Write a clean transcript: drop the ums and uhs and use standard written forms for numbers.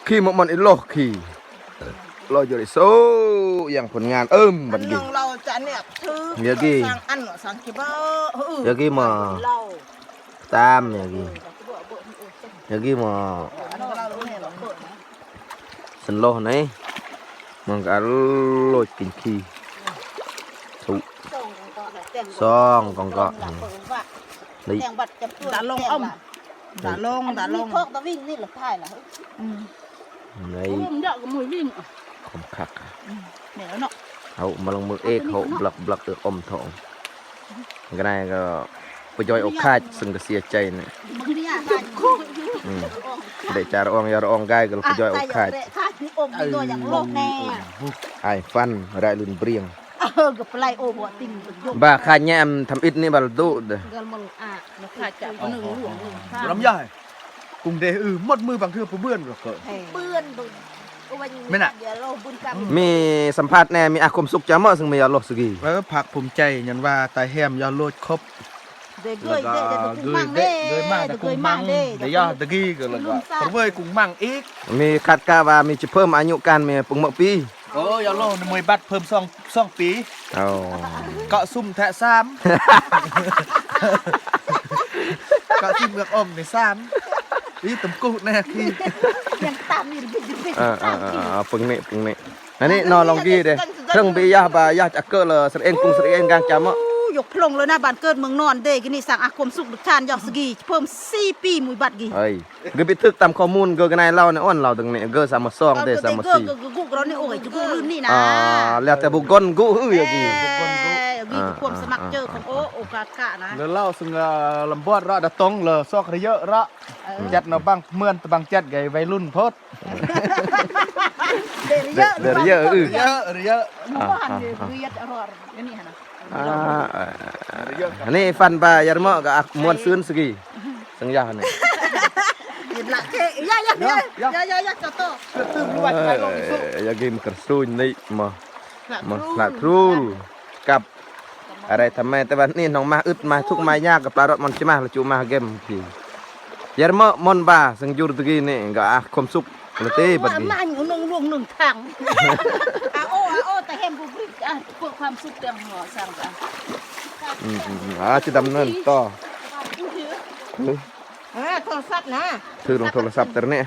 ขี้มันอิโลขี้เราอยู่ในโซอย่างผลงานบัดนี้ เราจะเนี่ยถือ เดี๋ยวกี้ สั่งอันสั่งกี่บ้า เดี๋ยวกี้มาตามเดี๋ยวกี้มาสันโลไหนมันก็โลดกินขี้สุซองกองก็นี่ ด่าลงอ้อมด่าลง พวกตะวิ่งนี่หรือถ่ายล่ะ ใน มันเยอะกับมวยวิ่ง คมคัก เนี่ยเนาะ เขามาลงมือเอกเขาบลักเอือมทองก็ได้ก็ไปย่อยอกคาดซึ่งก็เสียใจเนี่ย บางทีอ่ะถ่ายคู่ ได้จารองยารองกายก็ไปย่อยอกคาด ถ่ายที่อมตัวอย่างโลกแน่ ไอ้ฟันไรลุนเปรียง กับปลายโอบ่ติ่งยก บ้าข้าแย้มทำอิดนี่บาลดูเด้อ กันมึงถ่ายจากหนึ่งหลวง ลำใหญ่กุ้งเดหมดมือบางเทื่อผู้เบื่อนหรอกเกิด เปื้อนบึงเดี๋ยวเราบุญกรรม มีสัมภาษณ์แน่มีอาคมสุขจามะซึ่งไม่ยอมลดสกี แล้วผักภูมิใจยันว่าตาแฮมยอโลดครบ เด็ก แล้วก็เกยมั่งแต่กุ้งมั่งเดี๋ยวยอตะกี้ก็แล้วก็เพราะว่ากุ้งมั่งอีก มีคาดการณ์ว่ามีจะเพิ่มอายุการมีปุ่งมะปี โอ้ยอโลดมวยบัตรเพิ่มสองปี เอา เกาะซุ่มแทะซ้ำเกาะซุ่มกับอมในซ้ำนี่ตำกุแน่ที่ ยังตามนี่บิด ปุ่งนี่อันนี้นอนลองกี้เด้อเรื่องบียาบายาจะเกิดเลยเสเองปุ่งเสเองกลางจามะ ยกพลงเลยนะบ้านเกิดเมืองนอนเด้กินี่สั่งอาคมสุขดุจานยอดสกีเพิ่ม4 ปีมวยบัตรกี เฮ้ยก็ไปทึกตามข้อมูลก็กันในเล่าในอ้นเราตรงนี้ก็สามซองเด้อสามสี่ กูเราเนี่ยโอ้ยกูลื่นนี่นะ แล้วแต่บุคคลกูอย่างนี้ กีความสมัครเจอของโอกาสกะนะ เนื้อเล่าซึ่งลำบอดระดับตรงเลยซอกระเยอะระจัดเนาะบางเมื่อนบางจัดไงวัยรุ่นพด เดี๋ยวเยอะ เยอะเยอะ บ้านเดี๋ยวเยอะอร่อยนี่ฮะนะ อันนี้ฟันปลายารมะกับมวนซื้นสกีสัญญาเนี่ย ละเจ๊ยาจะโต ตื่นวันไปลงสุ อยากกินกระสุนนี่มาหลักรูลกับอะไรทำไมแต่วันนี้น้องมาอึดมาทุกมายากกับปลารถมันใช่ไหมเราจูมาเกมพี่ยารมะมอนบาสังยูรตะกี้นี่ก็คมสุกเลยเต้บัดนี้ มันอยู่ลงหนึ่งทางโอ้แต่เห็นผู้บริเพื่อความสุขเต็มหัวสั่งกัน จะดำเนินต่อ โทรศัพท์นะ ถือลงโทรศัพท์แต่เนี่ย